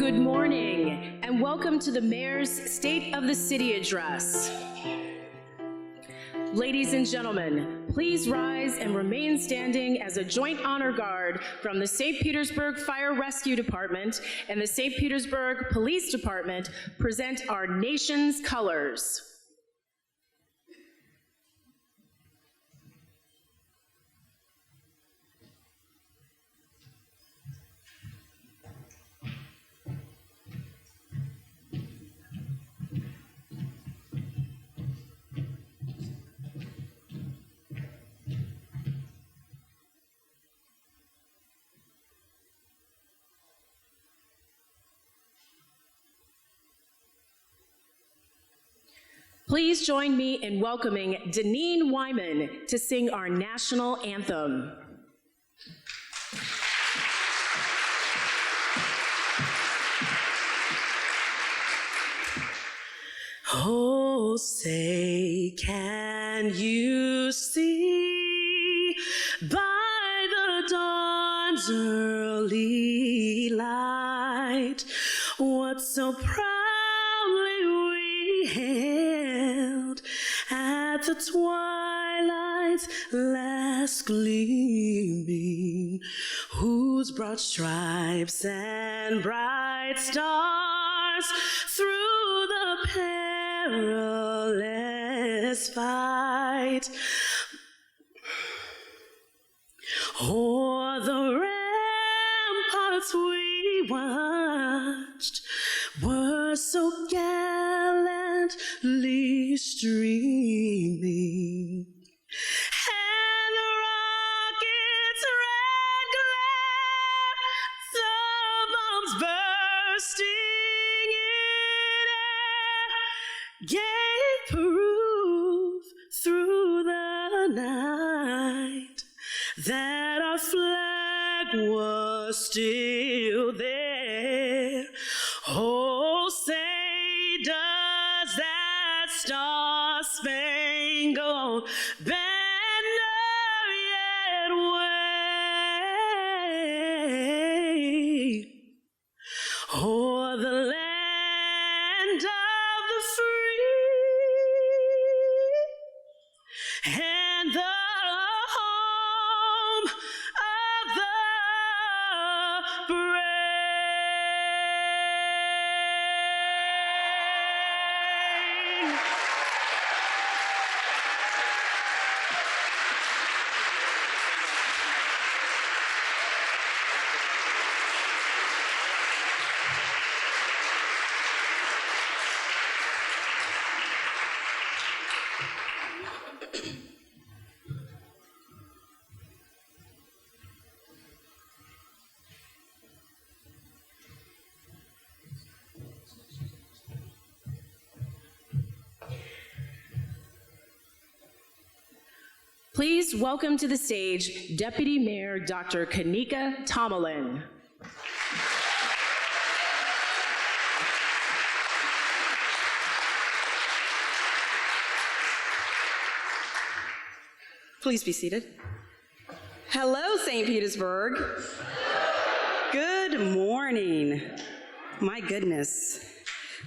Good morning, and welcome to the Mayor's State of the City Address. Ladies and gentlemen, please rise and remain standing as a joint honor guard from the St. Petersburg Fire Rescue Department and the St. Petersburg Police Department present our nation's colors. Please join me in welcoming Deneen Wyman to sing our national anthem. Oh, say, can you see by the dawn's early light what so proudly we hailed at the twilight's last gleaming, whose broad stripes and bright stars through the perilous fight o'er the ramparts we watched were so gallantly streaming, and the rocket's red glare, the bombs bursting in air, gave proof through the night that our flag was still there. Oh, say, does that star-spangled banner yet wave o'er the land of the free and the home of the brave? Please welcome to the stage Deputy Mayor Dr. Kanika Tomalin. Please be seated. Hello, St. Petersburg. Good morning. My goodness,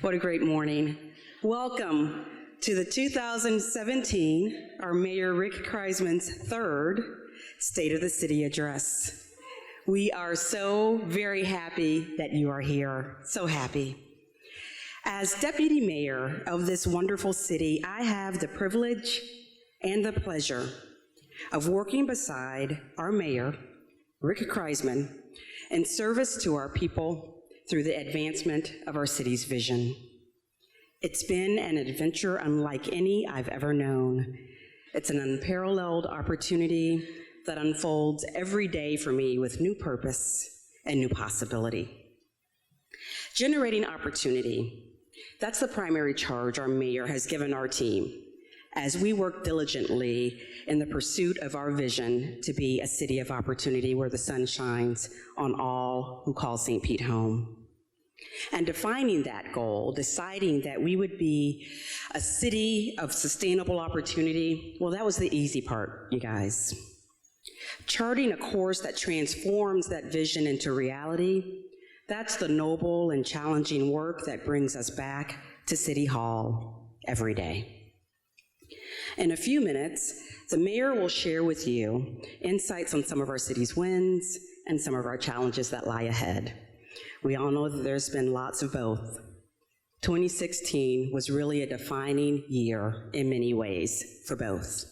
what a great morning. Welcome to the 2017, our Mayor Rick Kriseman's third State of the City Address. We are so very happy that you are here, so happy. As Deputy Mayor of this wonderful city, I have the privilege and the pleasure of working beside our Mayor, Rick Kriseman, in service to our people through the advancement of our city's vision. It's been an adventure unlike any I've ever known. It's an unparalleled opportunity that unfolds every day for me with new purpose and new possibility. Generating opportunity, that's the primary charge our mayor has given our team as we work diligently in the pursuit of our vision to be a city of opportunity where the sun shines on all who call St. Pete home. And defining that goal, deciding that we would be a city of sustainable opportunity, well, that was the easy part, you guys. Charting a course that transforms that vision into reality, That's the noble and challenging work that brings us back to City Hall every day. In a few minutes, the mayor will share with you insights on some of our city's wins and some of our challenges that lie ahead. We all know that there's been lots of both. 2016 was really a defining year in many ways for both.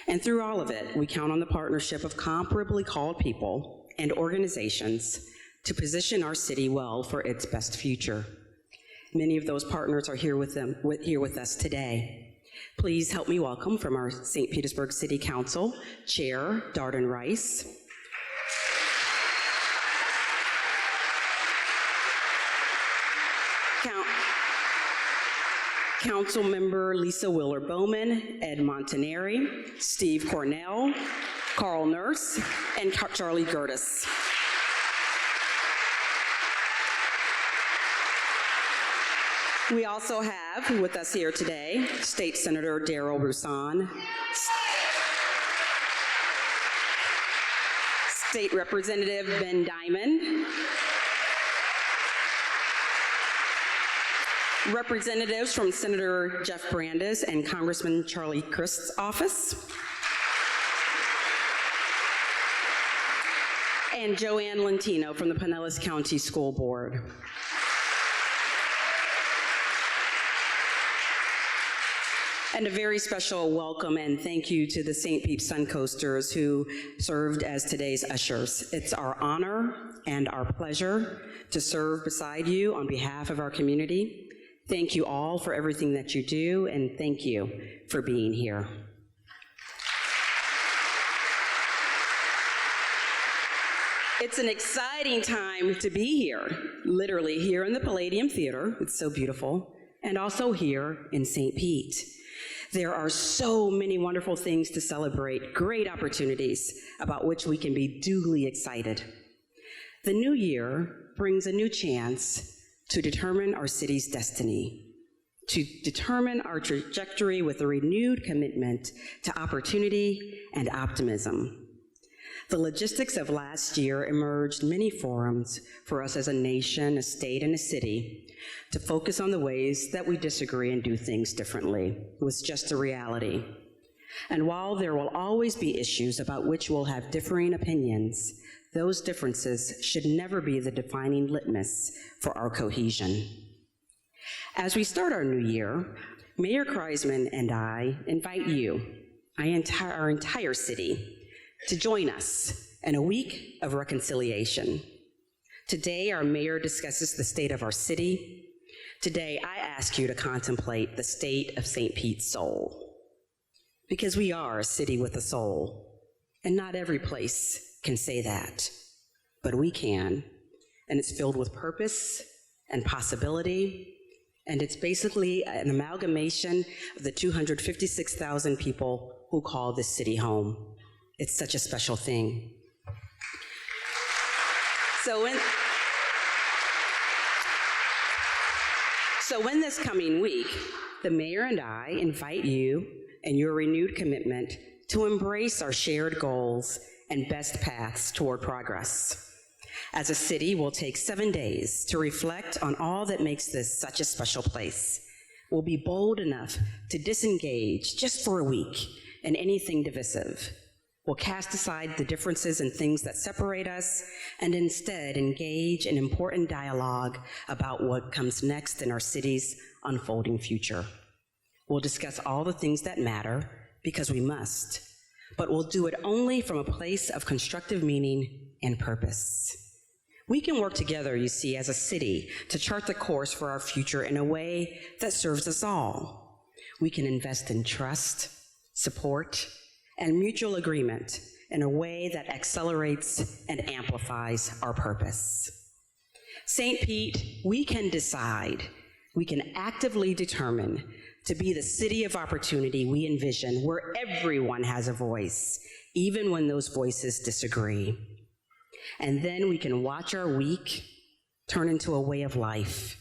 And through all of it, we count on the partnership of comparably called people and organizations to position our city well for its best future. Many of those partners are here with us today. Please help me welcome from our St. Petersburg City Council, Chair Darden Rice, Council Member Lisa Willer-Bowman, Ed Montanari, Steve Cornell, Carl Nurse, and Charlie Gertis. We also have with us here today State Senator Darrell Roussan, State Representative Ben Diamond, representatives from Senator Jeff Brandes and Congressman Charlie Crist's office, and Joanne Lentino from the Pinellas County School Board. And a very special welcome and thank you to the St. Pete Suncoasters who served as today's ushers. It's our honor and our pleasure to serve beside you on behalf of our community. Thank you all for everything that you do, and thank you for being here. It's an exciting time to be here, literally here in the Palladium Theater, it's so beautiful, and also here in St. Pete. There are so many wonderful things to celebrate, great opportunities about which we can be duly excited. The new year brings a new chance to determine our city's destiny, to determine our trajectory with a renewed commitment to opportunity and optimism. The logistics of last year emerged many forums for us as a nation, a state, and a city to focus on the ways that we disagree and do things differently. It was just a reality. And while there will always be issues about which we'll have differing opinions, those differences should never be the defining litmus for our cohesion. As we start our new year, Mayor Kriseman and I invite you, our entire city, to join us in a week of reconciliation. Today, our mayor discusses the state of our city. Today, I ask you to contemplate the state of St. Pete's soul. Because we are a city with a soul, and not every place can say that, but we can, and it's filled with purpose and possibility, and it's basically an amalgamation of the 256,000 people who call this city home. It's such a special thing. So in this coming week, the mayor and I invite you and your renewed commitment to embrace our shared goals and best paths toward progress. As a city, we'll take 7 days to reflect on all that makes this such a special place. We'll be bold enough to disengage just for a week in anything divisive. We'll cast aside the differences and things that separate us and instead engage in important dialogue about what comes next in our city's unfolding future. We'll discuss all the things that matter because we must, but we'll do it only from a place of constructive meaning and purpose. We can work together, you see, as a city to chart the course for our future in a way that serves us all. We can invest in trust, support, and mutual agreement in a way that accelerates and amplifies our purpose. St. Pete, we can decide, we can actively determine to be the city of opportunity we envision, where everyone has a voice, even when those voices disagree. And then we can watch our week turn into a way of life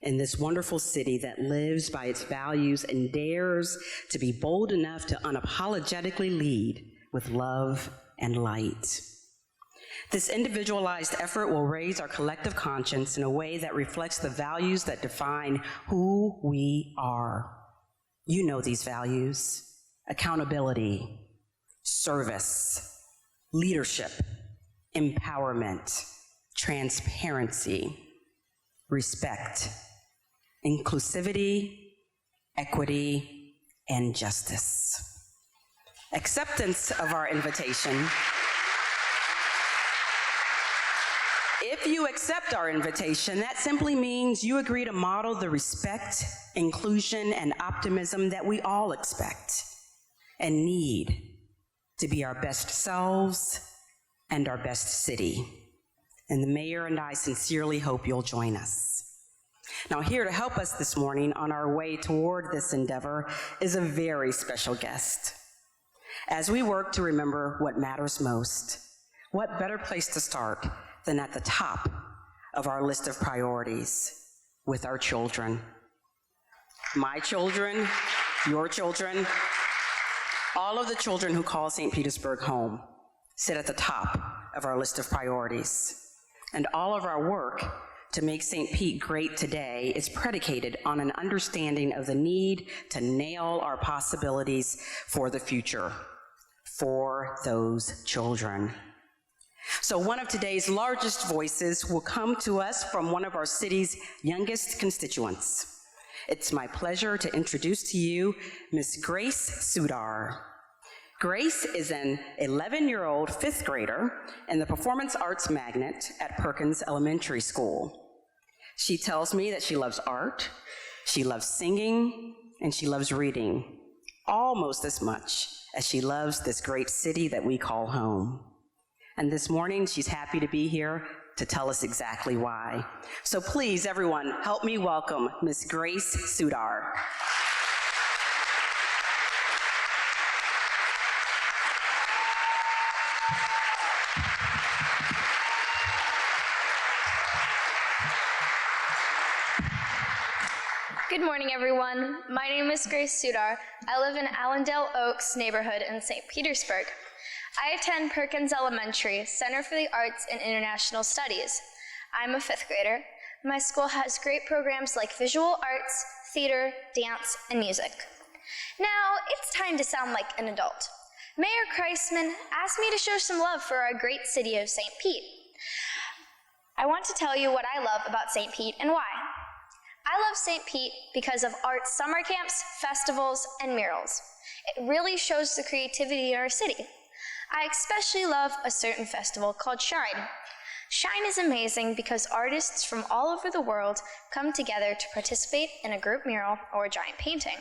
in this wonderful city that lives by its values and dares to be bold enough to unapologetically lead with love and light. This individualized effort will raise our collective conscience in a way that reflects the values that define who we are. You know these values: accountability, service, leadership, empowerment, transparency, respect, inclusivity, equity, and justice. Acceptance of our invitation. If you accept our invitation, that simply means you agree to model the respect, inclusion, and optimism that we all expect and need to be our best selves and our best city. And the mayor and I sincerely hope you'll join us. Now, here to help us this morning on our way toward this endeavor is a very special guest. As we work to remember what matters most, what better place to start than at the top of our list of priorities with our children. My children, your children, all of the children who call St. Petersburg home sit at the top of our list of priorities. And all of our work to make St. Pete great today is predicated on an understanding of the need to nail our possibilities for the future, for those children. So one of today's largest voices will come to us from one of our city's youngest constituents. It's my pleasure to introduce to you Miss Grace Sudar. Grace is an 11-year-old fifth grader in the Performance Arts Magnet at Perkins Elementary School. She tells me that she loves art, she loves singing, and she loves reading, almost as much as she loves this great city that we call home. And this morning, she's happy to be here to tell us exactly why. So please, everyone, help me welcome Miss Grace Sudar. Good morning, everyone. My name is Grace Sudar. I live in Allendale Oaks neighborhood in St. Petersburg. I attend Perkins Elementary, Center for the Arts and International Studies. I'm a fifth grader. My school has great programs like visual arts, theater, dance, and music. Now, it's time to sound like an adult. Mayor Kriseman asked me to show some love for our great city of St. Pete. I want to tell you what I love about St. Pete and why. I love St. Pete because of arts summer camps, festivals, and murals. It really shows the creativity in our city. I especially love a certain festival called Shine. Shine is amazing because artists from all over the world come together to participate in a group mural or a giant painting.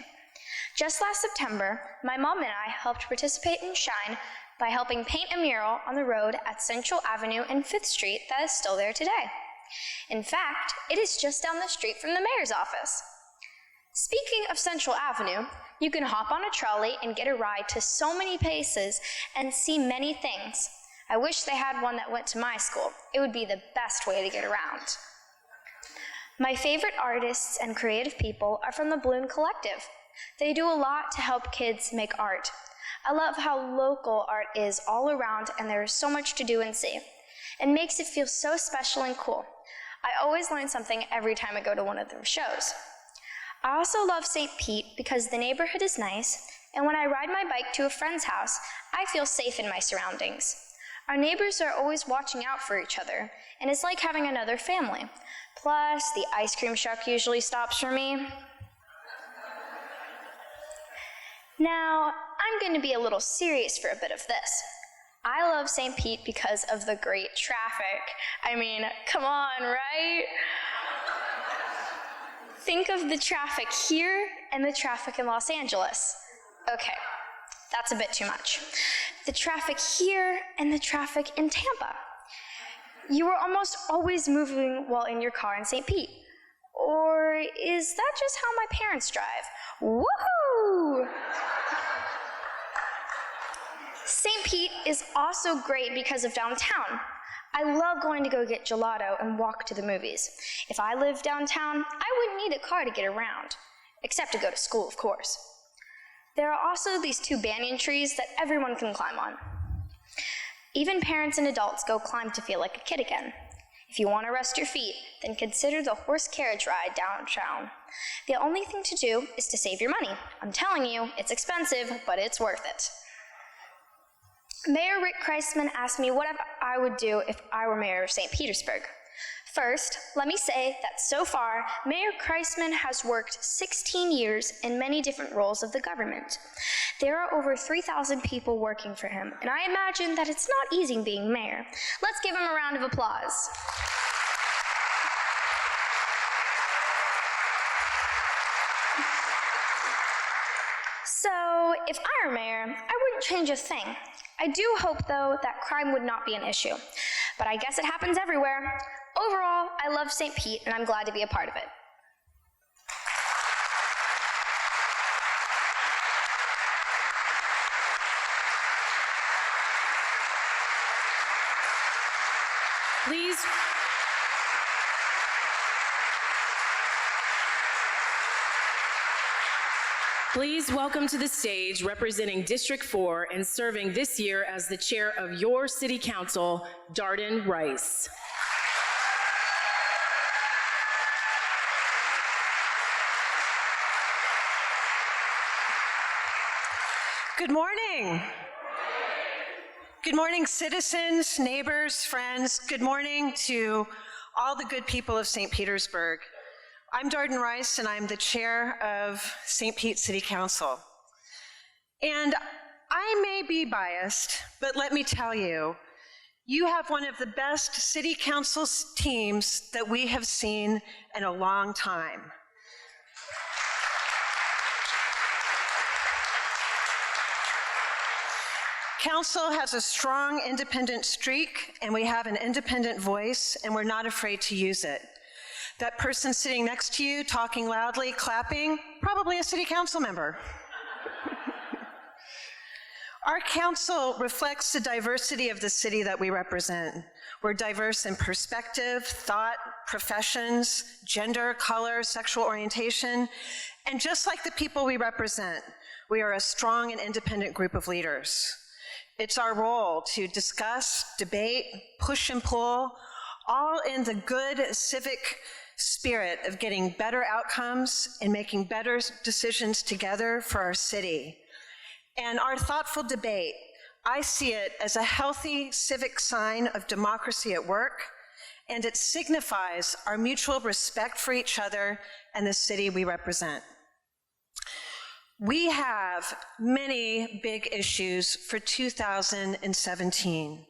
Just last September, my mom and I helped participate in Shine by helping paint a mural on the road at Central Avenue and 5th Street that is still there today. In fact, it is just down the street from the mayor's office. Speaking of Central Avenue, you can hop on a trolley and get a ride to so many places and see many things. I wish they had one that went to my school. It would be the best way to get around. My favorite artists and creative people are from the Balloon Collective. They do a lot to help kids make art. I love how local art is all around, and there is so much to do and see. It makes it feel so special and cool. I always learn something every time I go to one of their shows. I also love St. Pete because the neighborhood is nice, and when I ride my bike to a friend's house, I feel safe in my surroundings. Our neighbors are always watching out for each other, and it's like having another family. Plus, the ice cream truck usually stops for me. Now, I'm going to be a little serious for a bit of this. I love St. Pete because of the great traffic. I mean, come on, right? Think of the traffic here and the traffic in Los Angeles. Okay, that's a bit too much. The traffic here and the traffic in Tampa. You are almost always moving while in your car in St. Pete. Or is that just how my parents drive? Woohoo! St. Pete is also great because of downtown. I love going to go get gelato and walk to the movies. If I lived downtown, I wouldn't need a car to get around, except to go to school, of course. There are also these 2 banyan trees that everyone can climb on. Even parents and adults go climb to feel like a kid again. If you want to rest your feet, then consider the horse carriage ride downtown. The only thing to do is to save your money. I'm telling you, it's expensive, but it's worth it. Mayor Rick Kriseman asked me what I would do if I were mayor of St. Petersburg. First, let me say that so far, Mayor Kriseman has worked 16 years in many different roles of the government. There are over 3,000 people working for him, and I imagine that it's not easy being mayor. Let's give him a round of applause. So, if I were mayor, I wouldn't change a thing. I do hope, though, that crime would not be an issue. But I guess it happens everywhere. Overall, I love St. Pete, and I'm glad to be a part of it. Please welcome to the stage, representing District 4 and serving this year as the chair of your City Council, Darden Rice. Good morning. Good morning, citizens, neighbors, friends. Good morning to all the good people of St. Petersburg. I'm Darden Rice, and I'm the chair of St. Pete City Council. And I may be biased, but let me tell you, you have one of the best city council teams that we have seen in a long time. Council has a strong independent streak, and we have an independent voice, and we're not afraid to use it. That person sitting next to you, talking loudly, clapping, probably a city council member. Our council reflects the diversity of the city that we represent. We're diverse in perspective, thought, professions, gender, color, sexual orientation, and just like the people we represent, we are a strong and independent group of leaders. It's our role to discuss, debate, push and pull, all in the good civic spirit of getting better outcomes and making better decisions together for our city. And our thoughtful debate, I see it as a healthy civic sign of democracy at work, and it signifies our mutual respect for each other and the city we represent. We have many big issues for 2017.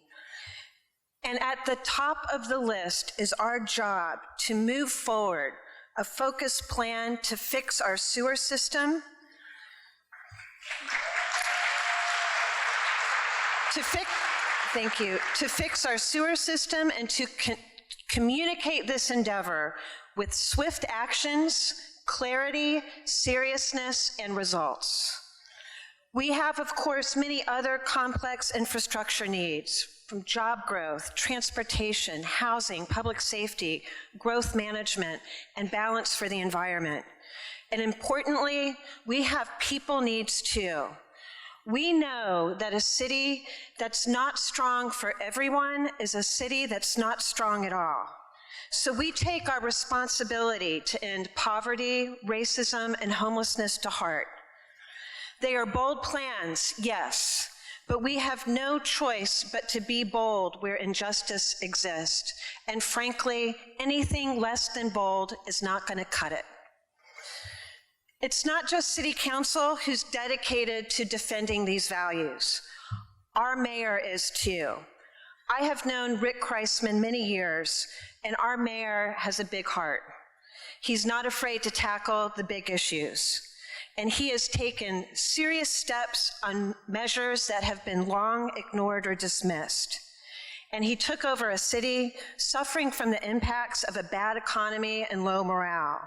And at the top of the list is our job to move forward a focused plan to fix our sewer system, to fix our sewer system and to communicate this endeavor with swift actions, clarity, seriousness, and results. We have, of course, many other complex infrastructure needs, from job growth, transportation, housing, public safety, growth management, and balance for the environment. And importantly, we have people needs too. We know that a city that's not strong for everyone is a city that's not strong at all. So we take our responsibility to end poverty, racism, and homelessness to heart. They are bold plans, yes, but we have no choice but to be bold where injustice exists. And frankly, anything less than bold is not going to cut it. It's not just City Council who's dedicated to defending these values. Our mayor is too. I have known Rick Kriseman many years, and our mayor has a big heart. He's not afraid to tackle the big issues. And he has taken serious steps on measures that have been long ignored or dismissed. And he took over a city suffering from the impacts of a bad economy and low morale.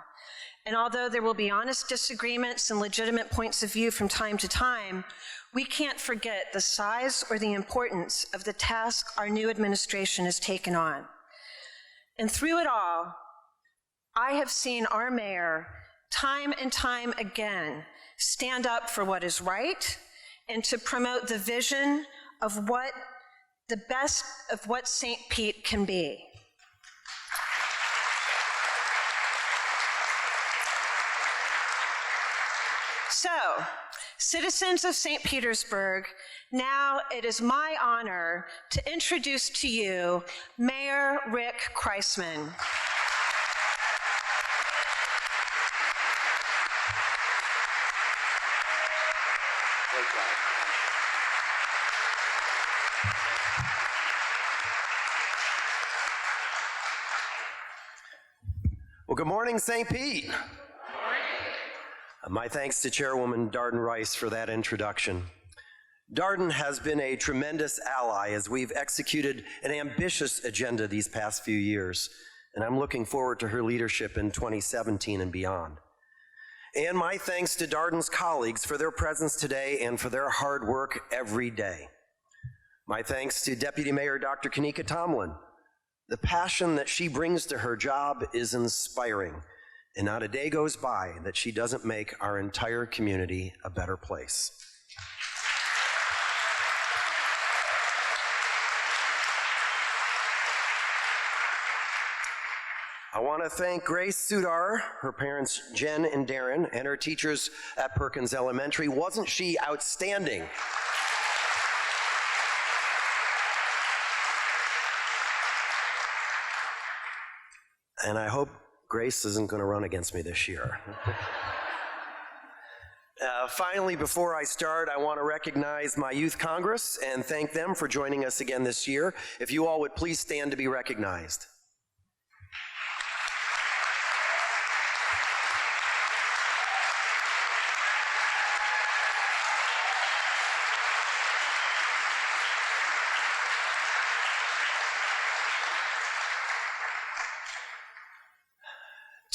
And although there will be honest disagreements and legitimate points of view from time to time, we can't forget the size or the importance of the task our new administration has taken on. And through it all, I have seen our mayor time and time again stand up for what is right and to promote the vision of what the best of what St. Pete can be. So, citizens of St. Petersburg, now it is my honor to introduce to you Mayor Rick Kriseman. Well, good morning, St. Pete. My thanks to Chairwoman Darden Rice for that introduction. Darden has been a tremendous ally as we've executed an ambitious agenda these past few years, and I'm looking forward to her leadership in 2017 and beyond. And my thanks to Darden's colleagues for their presence today and for their hard work every day. My thanks to Deputy Mayor Dr. Kanika Tomlin. The passion that she brings to her job is inspiring, and not a day goes by that she doesn't make our entire community a better place. I want to thank Grace Sudar, her parents Jen and Darren, and her teachers at Perkins Elementary. Wasn't she outstanding? And I hope Grace isn't going to run against me this year. Finally, before I start, I want to recognize my Youth Congress and thank them for joining us again this year. If you all would please stand to be recognized.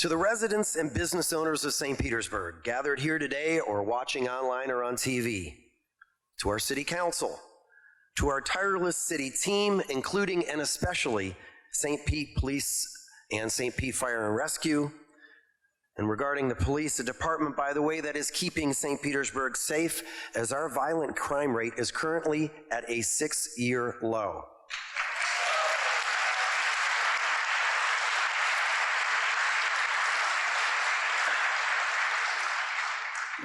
To the residents and business owners of St. Petersburg, gathered here today or watching online or on TV, to our City Council, to our tireless city team, including and especially St. Pete Police and St. Pete Fire and Rescue, and regarding the police, a department, by the way, that is keeping St. Petersburg safe as our violent crime rate is currently at a 6-year low.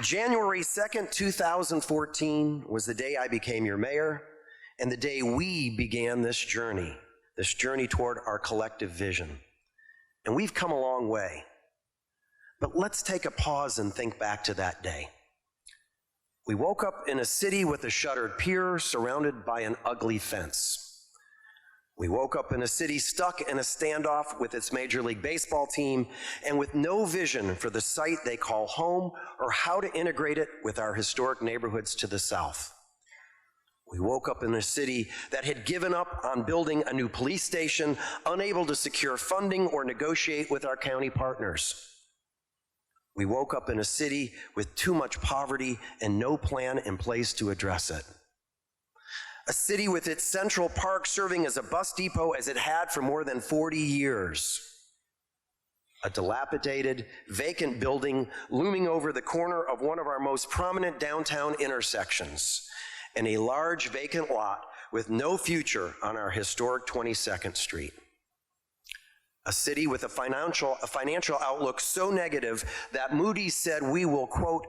January 2nd, 2014 was the day I became your mayor and the day we began this journey toward our collective vision. And we've come a long way. But let's take a pause and think back to that day. We woke up in a city with a shuttered pier surrounded by an ugly fence. We woke up in a city stuck in a standoff with its Major League Baseball team and with no vision for the site they call home or how to integrate it with our historic neighborhoods to the south. We woke up in a city that had given up on building a new police station, unable to secure funding or negotiate with our county partners. We woke up in a city with too much poverty and no plan in place to address it. A city with its Central Park serving as a bus depot as it had for more than 40 years. A dilapidated, vacant building looming over the corner of one of our most prominent downtown intersections, and a large vacant lot with no future on our historic 22nd Street. A city with a financial outlook so negative that Moody's said we will, quote,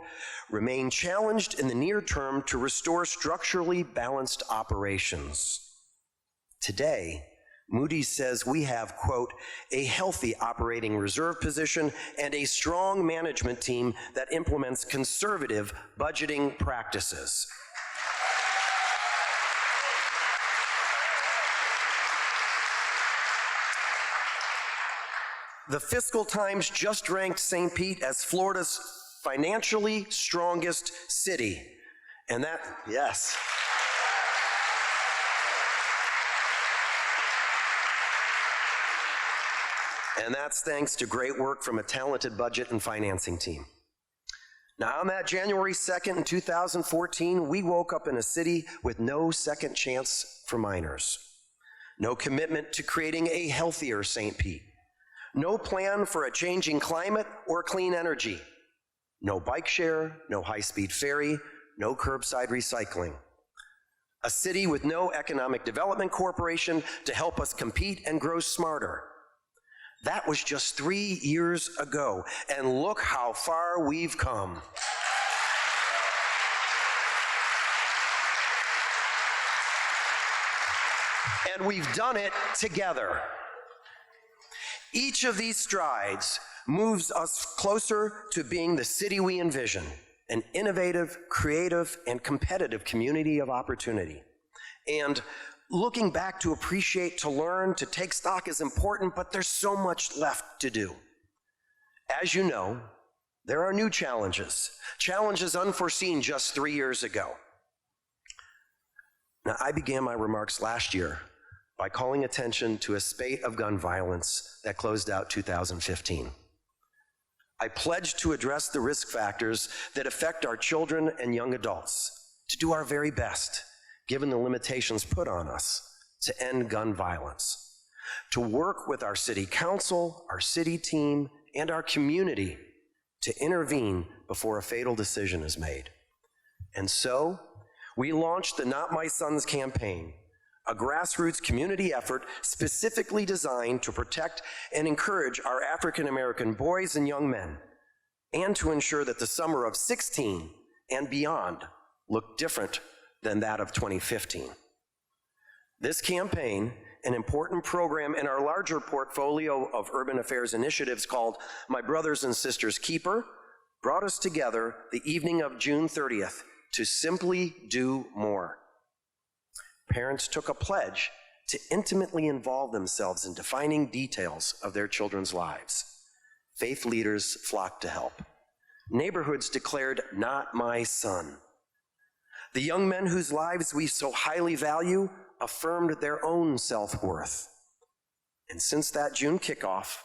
remain challenged in the near term to restore structurally balanced operations. Today, Moody's says we have, quote, a healthy operating reserve position and a strong management team that implements conservative budgeting practices. The Fiscal Times just ranked St. Pete as Florida's financially strongest city. And that, yes. And that's thanks to great work from a talented budget and financing team. Now, on that January 2nd in 2014, we woke up in a city with no second chance for minors, no commitment to creating a healthier St. Pete, no plan for a changing climate or clean energy, no bike share, no high-speed ferry, no curbside recycling. a city with no economic development corporation to help us compete and grow smarter. That was just 3 years ago, and look how far we've come. And we've done it together. Each of these strides moves us closer to being the city we envision, an innovative, creative, and competitive community of opportunity. And looking back to appreciate, to learn, to take stock is important, but there's so much left to do. As you know, there are new challenges unforeseen just 3 years ago. Now, I began my remarks last year by calling attention to a spate of gun violence that closed out 2015. I pledged to address the risk factors that affect our children and young adults, to do our very best, given the limitations put on us, to end gun violence, to work with our city council, our city team, and our community to intervene before a fatal decision is made. And so, we launched the Not My Sons campaign, a grassroots community effort specifically designed to protect and encourage our African American boys and young men, and to ensure that the summer of 16 and beyond looked different than that of 2015. This campaign, an important program in our larger portfolio of urban affairs initiatives called My Brothers and Sisters Keeper, brought us together the evening of June 30th to simply do more. Parents took a pledge to intimately involve themselves in defining details of their children's lives. Faith leaders flocked to help. Neighborhoods declared, "Not my son." The young men whose lives we so highly value affirmed their own self-worth. And since that June kickoff,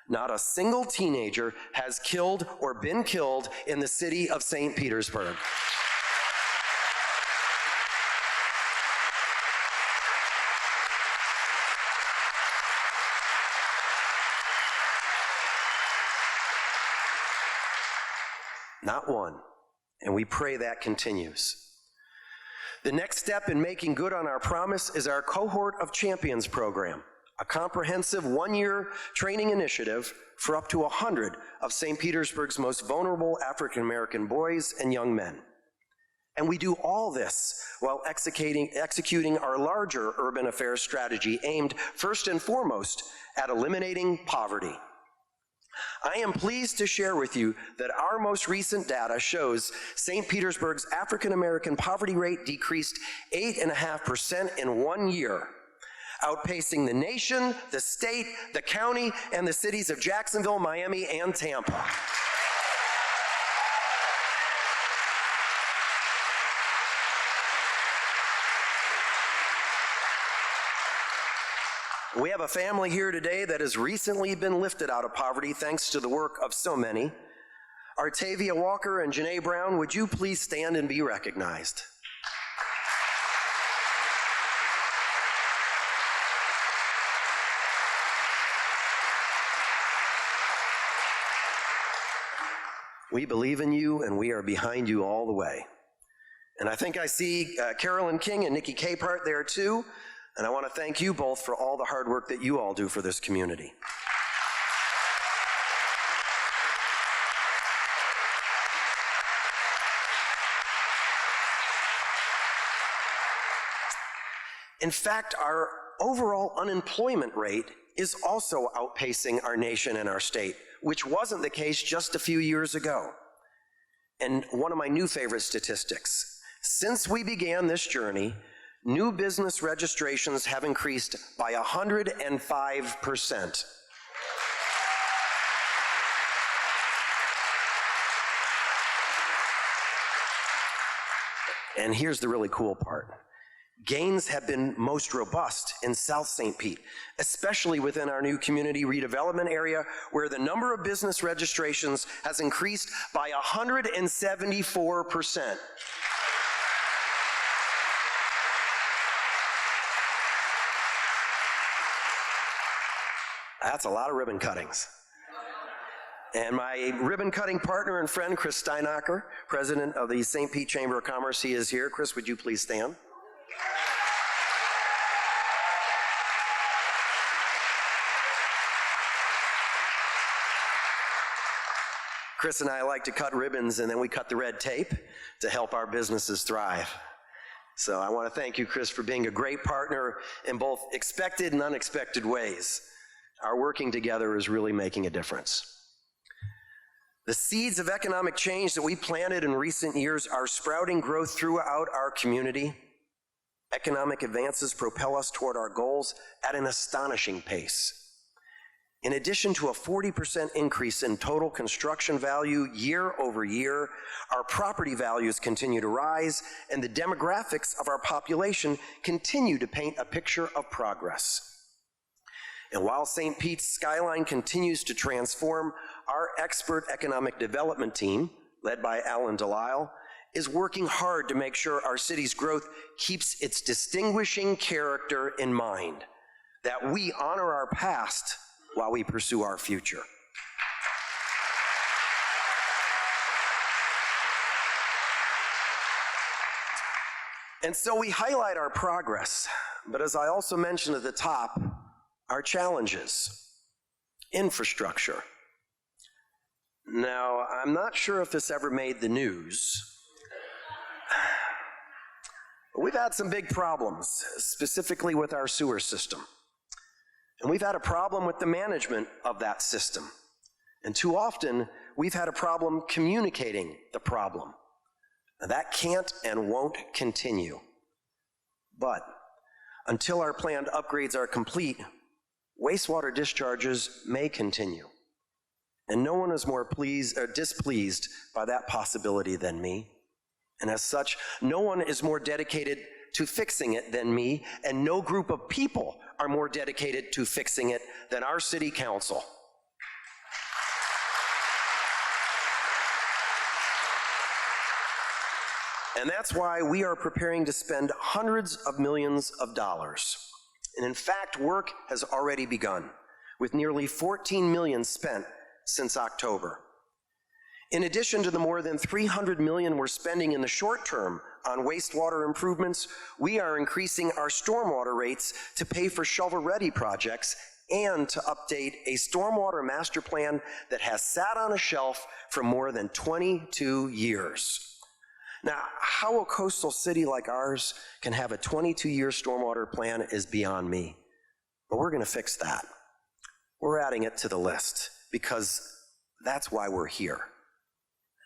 not a single teenager has killed or been killed in the city of St. Petersburg. Not one, and we pray that continues. The next step in making good on our promise is our Cohort of Champions program, a comprehensive one-year training initiative for up to 100 of St. Petersburg's most vulnerable African American boys and young men. And we do all this while executing our larger urban affairs strategy aimed first and foremost at eliminating poverty. I am pleased to share with you that our most recent data shows St. Petersburg's African American poverty rate decreased 8.5% in 1 year, outpacing the nation, the state, the county, and the cities of Jacksonville, Miami, and Tampa. We have a family here today that has recently been lifted out of poverty thanks to the work of so many. Artavia Walker and Janae Brown, would you please stand and be recognized? We believe in you and we are behind you all the way. And I think I see Carolyn King and Nikki Capehart there too. And I want to thank you both for all the hard work that you all do for this community. In fact, our overall unemployment rate is also outpacing our nation and our state, which wasn't the case just a few years ago. And one of my new favorite statistics, since we began this journey, new business registrations have increased by 105%. And here's the really cool part. Gains have been most robust in South St. Pete, especially within our new community redevelopment area, where the number of business registrations has increased by 174%. That's a lot of ribbon cuttings. And my ribbon cutting partner and friend, Chris Steinacher, president of the St. Pete Chamber of Commerce, he is here. Chris, would you please stand? Chris and I like to cut ribbons, and then we cut the red tape to help our businesses thrive. So I want to thank you, Chris, for being a great partner in both expected and unexpected ways. Our working together is really making a difference. The seeds of economic change that we planted in recent years are sprouting growth throughout our community. Economic advances propel us toward our goals at an astonishing pace. In addition to a 40% increase in total construction value year over year, our property values continue to rise, and the demographics of our population continue to paint a picture of progress. And while St. Pete's skyline continues to transform, our expert economic development team, led by Alan Delisle, is working hard to make sure our city's growth keeps its distinguishing character in mind, that we honor our past while we pursue our future. And so we highlight our progress, but as I also mentioned at the top, our challenges. Infrastructure. Now, I'm not sure if this ever made the news, but we've had some big problems, specifically with our sewer system. And we've had a problem with the management of that system. And too often, we've had a problem communicating the problem. Now, that can't and won't continue. But until our planned upgrades are complete, wastewater discharges may continue. And no one is more displeased by that possibility than me. And as such, no one is more dedicated to fixing it than me, and no group of people are more dedicated to fixing it than our city council. And that's why we are preparing to spend hundreds of millions of dollars. And in fact, work has already begun, with nearly $14 million spent since October. In addition to the more than $300 million we're spending in the short term on wastewater improvements, we are increasing our stormwater rates to pay for shovel-ready projects and to update a stormwater master plan that has sat on a shelf for more than 22 years. Now, how a coastal city like ours can have a 22-year stormwater plan is beyond me, but we're going to fix that. We're adding it to the list because that's why we're here.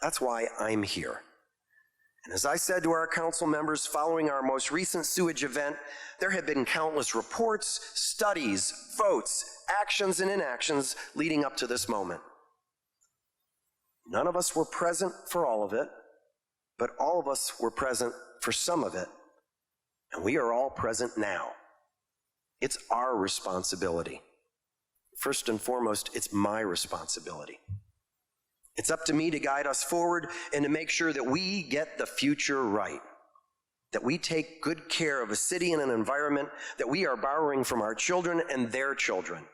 That's why I'm here. And as I said to our council members following our most recent sewage event, there have been countless reports, studies, votes, actions, and inactions leading up to this moment. None of us were present for all of it, but all of us were present for some of it, and we are all present now. It's our responsibility. First and foremost, it's my responsibility. It's up to me to guide us forward and to make sure that we get the future right, that we take good care of a city and an environment that we are borrowing from our children and their children.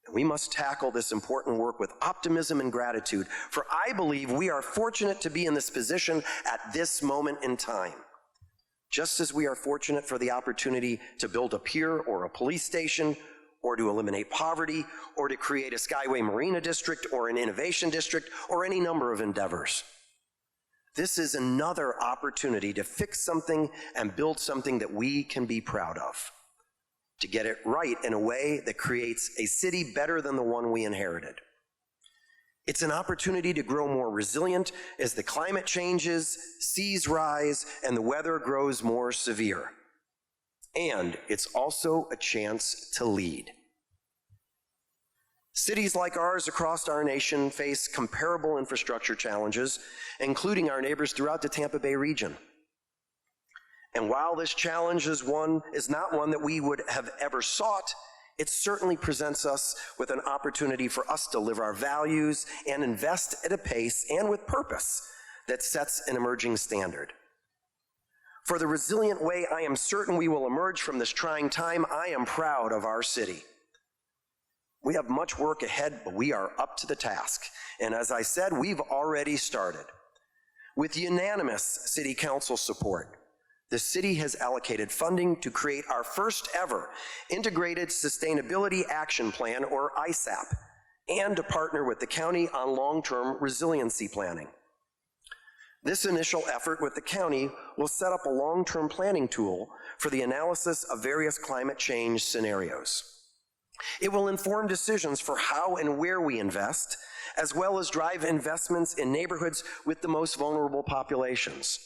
And we must tackle this important work with optimism and gratitude, for I believe we are fortunate to be in this position at this moment in time. Just as we are fortunate for the opportunity to build a pier or a police station, or to eliminate poverty, or to create a Skyway Marina District, or an innovation district, or any number of endeavors. This is another opportunity to fix something and build something that we can be proud of, to get it right in a way that creates a city better than the one we inherited. It's an opportunity to grow more resilient as the climate changes, seas rise, and the weather grows more severe. And it's also a chance to lead. Cities like ours across our nation face comparable infrastructure challenges, including our neighbors throughout the Tampa Bay region. And while this challenge is not one that we would have ever sought, it certainly presents us with an opportunity for us to live our values and invest at a pace and with purpose that sets an emerging standard. For the resilient way I am certain we will emerge from this trying time, I am proud of our city. We have much work ahead, but we are up to the task. And as I said, we've already started. With unanimous city council support, the city has allocated funding to create our first ever Integrated Sustainability Action Plan, or ISAP, and to partner with the county on long-term resiliency planning. This initial effort with the county will set up a long-term planning tool for the analysis of various climate change scenarios. It will inform decisions for how and where we invest, as well as drive investments in neighborhoods with the most vulnerable populations.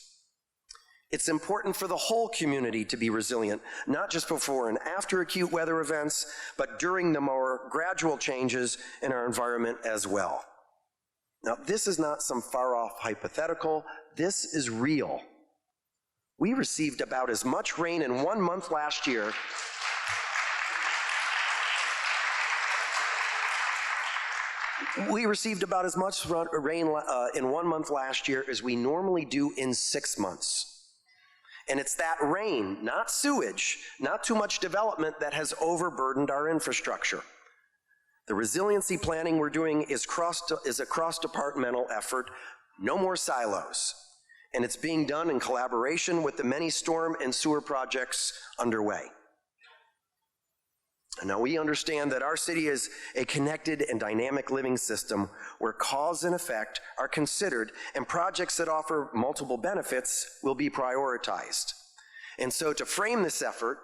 It's important for the whole community to be resilient, not just before and after acute weather events, but during the more gradual changes in our environment as well. Now, this is not some far-off hypothetical. This is real. We received about as much rain in 1 month last year We received about as much rain in 1 month last year as we normally do in 6 months. And it's that rain, not sewage, not too much development, that has overburdened our infrastructure. The resiliency planning we're doing is a cross-departmental effort, no more silos. And it's being done in collaboration with the many storm and sewer projects underway. And now we understand that our city is a connected and dynamic living system where cause and effect are considered and projects that offer multiple benefits will be prioritized. And so to frame this effort,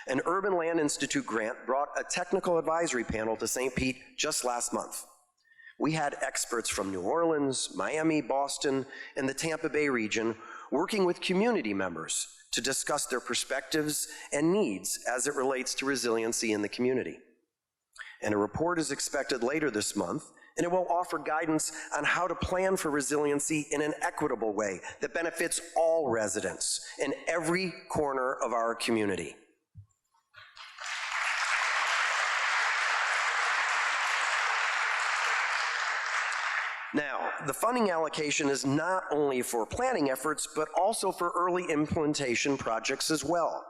an Urban Land Institute grant brought a technical advisory panel to St. Pete just last month. We had experts from New Orleans, Miami, Boston, and the Tampa Bay region working with community members to discuss their perspectives and needs as it relates to resiliency in the community. And a report is expected later this month, and it will offer guidance on how to plan for resiliency in an equitable way that benefits all residents in every corner of our community. Now, the funding allocation is not only for planning efforts, but also for early implementation projects as well.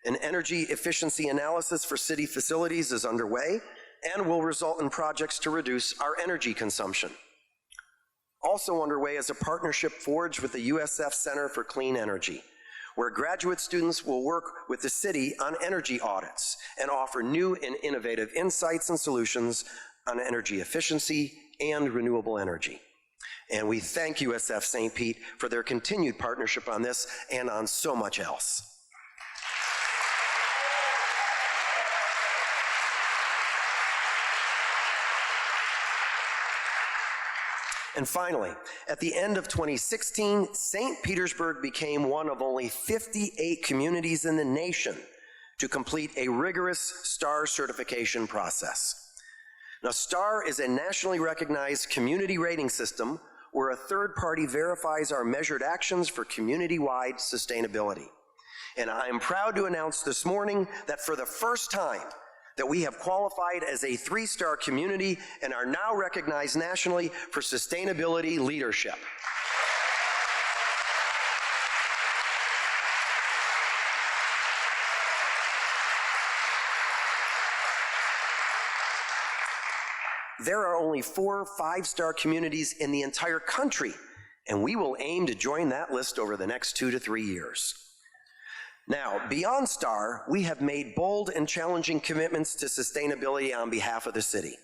An energy efficiency analysis for city facilities is underway and will result in projects to reduce our energy consumption. Also underway is a partnership forged with the USF Center for Clean Energy, where graduate students will work with the city on energy audits and offer new and innovative insights and solutions on energy efficiency and renewable energy. And we thank USF St. Pete for their continued partnership on this and on so much else. And finally, at the end of 2016, St. Petersburg became one of only 58 communities in the nation to complete a rigorous STAR certification process. Now, STAR is a nationally recognized community rating system where a third party verifies our measured actions for community-wide sustainability. And I am proud to announce this morning that for the first time, that we have qualified as a 3-star community and are now recognized nationally for sustainability leadership. There are only 4 5-star communities in the entire country, and we will aim to join that list over the next 2 to 3 years. Now, beyond STAR, we have made bold and challenging commitments to sustainability on behalf of the city.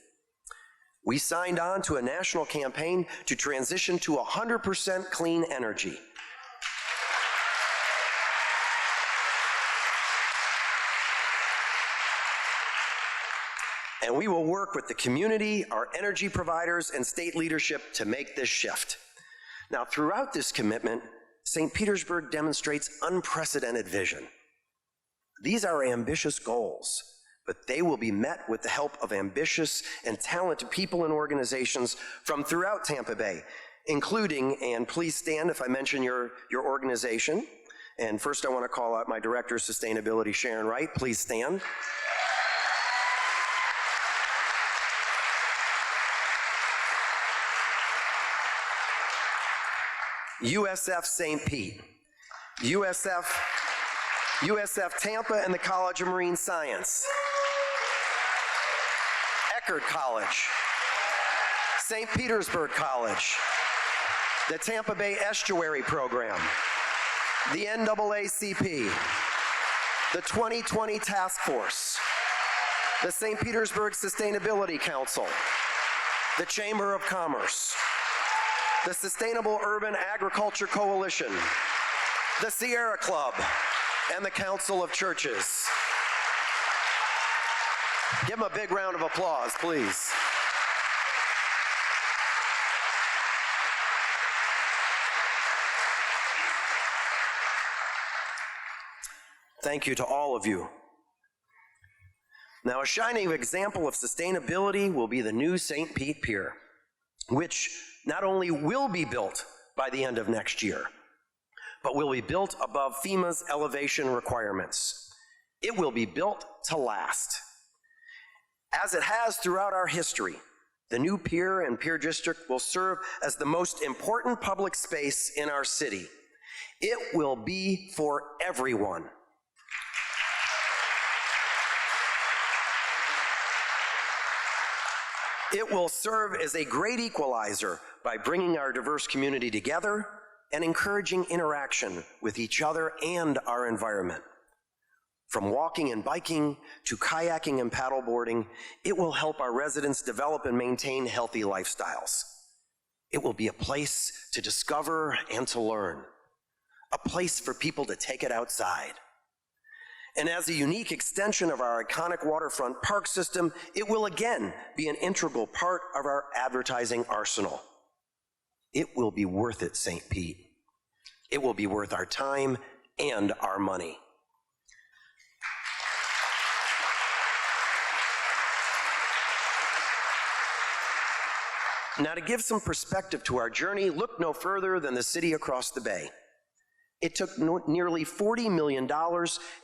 We signed on to a national campaign to transition to 100% clean energy. And we will work with the community, our energy providers, and state leadership to make this shift. Now, throughout this commitment, St. Petersburg demonstrates unprecedented vision. These are ambitious goals, but they will be met with the help of ambitious and talented people and organizations from throughout Tampa Bay, including, and please stand if I mention your organization. And first I want to call out my Director of Sustainability, Sharon Wright. Please stand. USF St. Pete, USF Tampa and the College of Marine Science, Eckerd College, St. Petersburg College, the Tampa Bay Estuary Program, the NAACP, the 2020 Task Force, the St. Petersburg Sustainability Council, the Chamber of Commerce, the Sustainable Urban Agriculture Coalition, the Sierra Club, and the Council of Churches. Give them a big round of applause, please. Thank you to all of you. Now, a shining example of sustainability will be the new St. Pete Pier, which not only will be built by the end of next year, but will be built above FEMA's elevation requirements. It will be built to last. As it has throughout our history, the new pier and pier district will serve as the most important public space in our city. It will be for everyone. It will serve as a great equalizer by bringing our diverse community together and encouraging interaction with each other and our environment. From walking and biking to kayaking and paddleboarding, it will help our residents develop and maintain healthy lifestyles. It will be a place to discover and to learn, a place for people to take it outside. And as a unique extension of our iconic waterfront park system, it will again be an integral part of our advertising arsenal. It will be worth it, St. Pete. It will be worth our time and our money. Now, to give some perspective to our journey, look no further than the city across the bay. It took nearly $40 million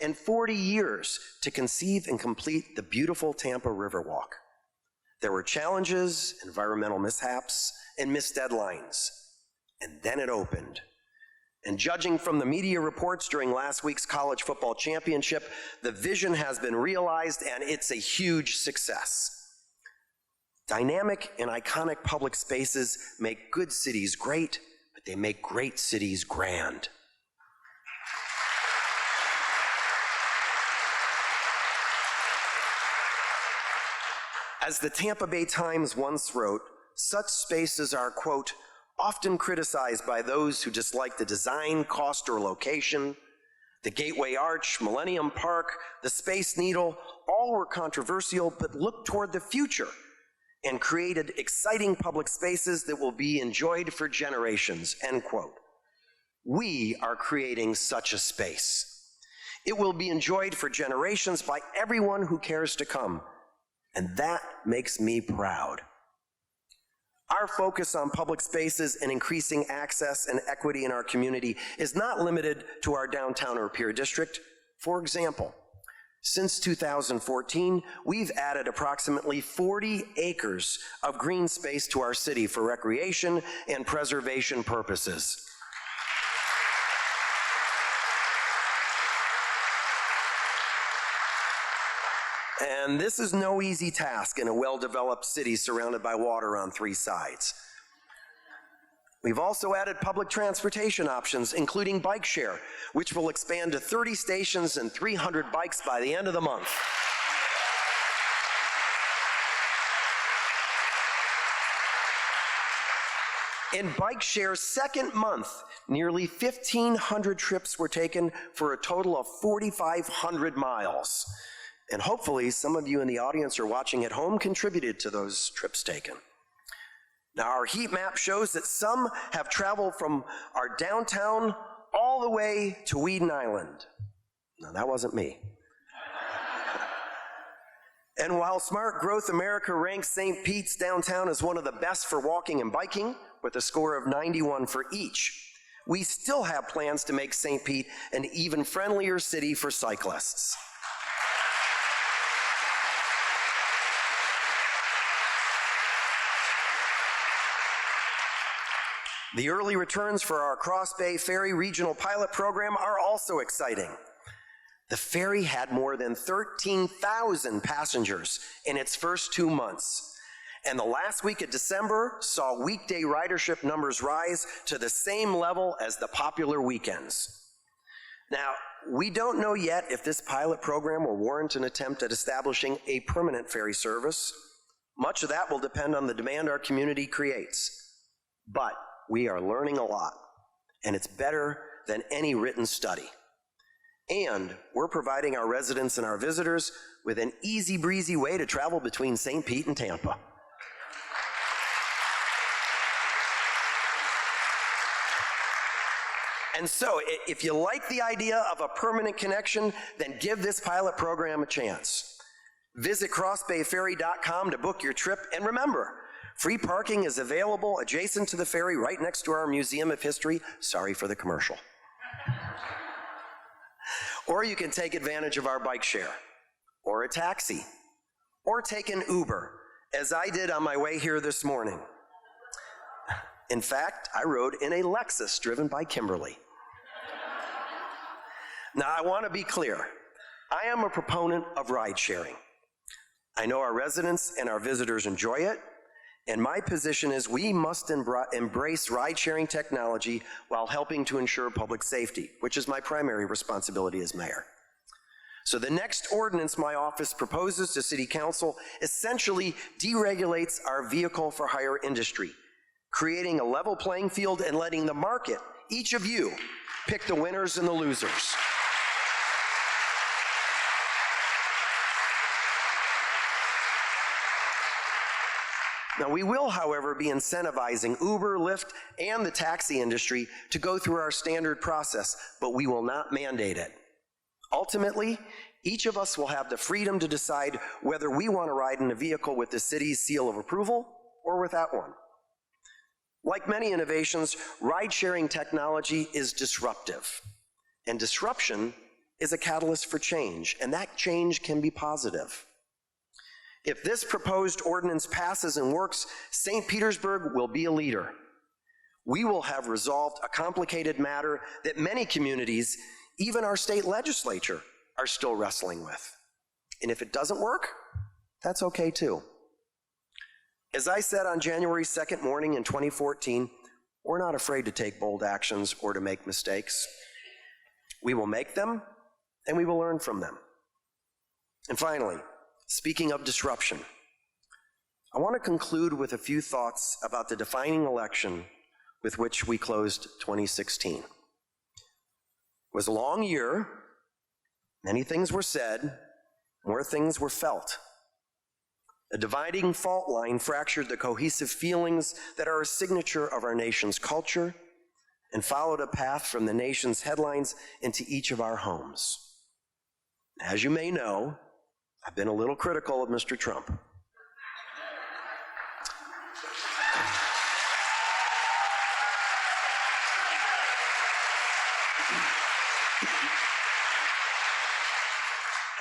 and 40 years to conceive and complete the beautiful Tampa Riverwalk. There were challenges, environmental mishaps, and missed deadlines. And then it opened. And judging from the media reports during last week's college football championship, the vision has been realized and it's a huge success. Dynamic and iconic public spaces make good cities great, but they make great cities grand. As the Tampa Bay Times once wrote, such spaces are, quote, often criticized by those who dislike the design, cost, or location. The Gateway Arch, Millennium Park, the Space Needle, all were controversial, but looked toward the future and created exciting public spaces that will be enjoyed for generations, end quote. We are creating such a space. It will be enjoyed for generations by everyone who cares to come, and that makes me proud. Our focus on public spaces and increasing access and equity in our community is not limited to our downtown or Pier District. For example, since 2014, we've added approximately 40 acres of green space to our city for recreation and preservation purposes. And this is no easy task in a well-developed city surrounded by water on three sides. We've also added public transportation options, including bike share, which will expand to 30 stations and 300 bikes by the end of the month. In bike share's second month, nearly 1,500 trips were taken for a total of 4,500 miles. And hopefully some of you in the audience or watching at home contributed to those trips taken. Now, our heat map shows that some have traveled from our downtown all the way to Weeden Island. No, that wasn't me. And while Smart Growth America ranks St. Pete's downtown as one of the best for walking and biking, with a score of 91 for each, we still have plans to make St. Pete an even friendlier city for cyclists. The early returns for our Cross Bay Ferry Regional Pilot Program are also exciting. The ferry had more than 13,000 passengers in its first 2 months, and the last week of December saw weekday ridership numbers rise to the same level as the popular weekends. Now, we don't know yet if this pilot program will warrant an attempt at establishing a permanent ferry service. Much of that will depend on the demand our community creates. But we are learning a lot, and it's better than any written study. And we're providing our residents and our visitors with an easy breezy way to travel between St. Pete and Tampa. And so, if you like the idea of a permanent connection, then give this pilot program a chance. Visit crossbayferry.com to book your trip, and remember, free parking is available adjacent to the ferry right next to our Museum of History. Sorry for the commercial. Or you can take advantage of our bike share, or a taxi, or take an Uber, as I did on my way here this morning. In fact, I rode in a Lexus driven by Kimberly. Now, I want to be clear. I am a proponent of ride sharing. I know our residents and our visitors enjoy it, and my position is we must embrace ride-sharing technology while helping to ensure public safety, which is my primary responsibility as mayor. So the next ordinance my office proposes to City Council essentially deregulates our vehicle for hire industry, creating a level playing field and letting the market, each of you, pick the winners and the losers. Now, we will, however, be incentivizing Uber, Lyft, and the taxi industry to go through our standard process, but we will not mandate it. Ultimately, each of us will have the freedom to decide whether we want to ride in a vehicle with the city's seal of approval or without one. Like many innovations, ride-sharing technology is disruptive, and disruption is a catalyst for change, and that change can be positive. If this proposed ordinance passes and works, St. Petersburg will be a leader. We will have resolved a complicated matter that many communities, even our state legislature, are still wrestling with. And if it doesn't work, that's okay too. As I said on January 2nd morning in 2014, we're not afraid to take bold actions or to make mistakes. We will make them, and we will learn from them. And finally, speaking of disruption, I want to conclude with a few thoughts about the defining election with which we closed 2016. It was a long year. Many things were said, more things were felt. A dividing fault line fractured the cohesive feelings that are a signature of our nation's culture and followed a path from the nation's headlines into each of our homes. As you may know, I've been a little critical of Mr. Trump.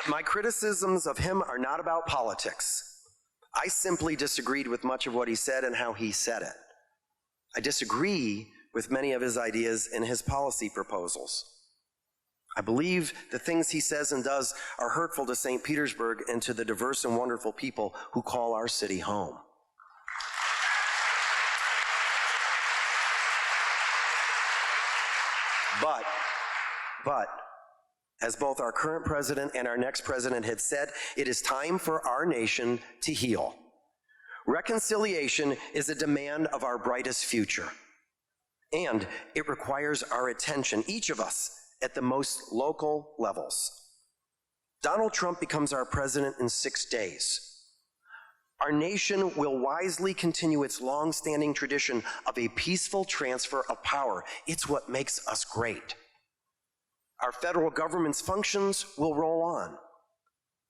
My criticisms of him are not about politics. I simply disagreed with much of what he said and how he said it. I disagree with many of his ideas and his policy proposals. I believe the things he says and does are hurtful to St. Petersburg and to the diverse and wonderful people who call our city home. But, as both our current president and our next president had said, it is time for our nation to heal. Reconciliation is a demand of our brightest future, and it requires our attention, each of us, at the most local levels. Donald Trump becomes our president in 6 days. Our nation will wisely continue its long-standing tradition of a peaceful transfer of power. It's what makes us great. Our federal government's functions will roll on,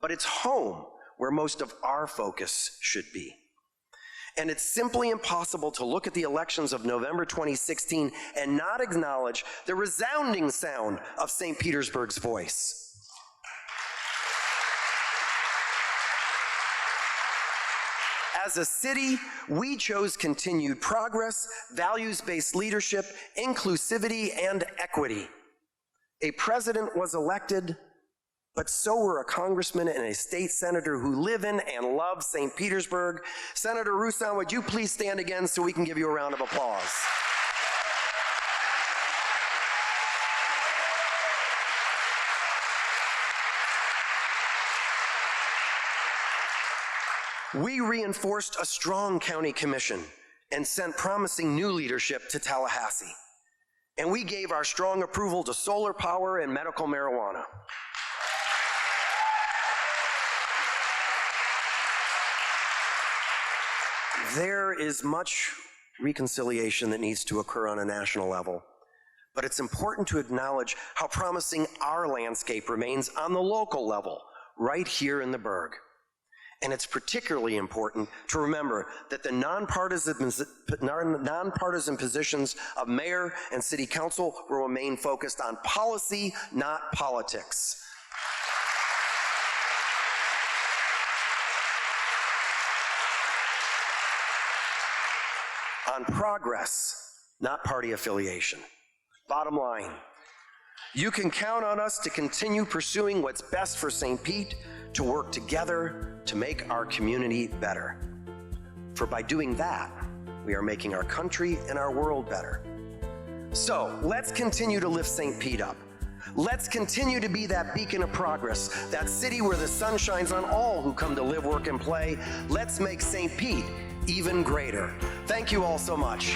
but it's home where most of our focus should be. And it's simply impossible to look at the elections of November 2016 and not acknowledge the resounding sound of St. Petersburg's voice. As a city, we chose continued progress, values-based leadership, inclusivity, and equity. A president was elected, but so were a congressman and a state senator who live in and love St. Petersburg. Senator Kriseman, would you please stand again so we can give you a round of applause? We reinforced a strong county commission and sent promising new leadership to Tallahassee. And we gave our strong approval to solar power and medical marijuana. There is much reconciliation that needs to occur on a national level, but it's important to acknowledge how promising our landscape remains on the local level, right here in the Burgh. And it's particularly important to remember that the nonpartisan positions of mayor and city council will remain focused on policy, not politics. On progress, not party affiliation. Bottom line, you can count on us to continue pursuing what's best for St. Pete, to work together to make our community better. For by doing that, we are making our country and our world better. So let's continue to lift St. Pete up. Let's continue to be that beacon of progress, that city where the sun shines on all who come to live, work, and play. Let's make St. Pete even greater. Thank you all so much.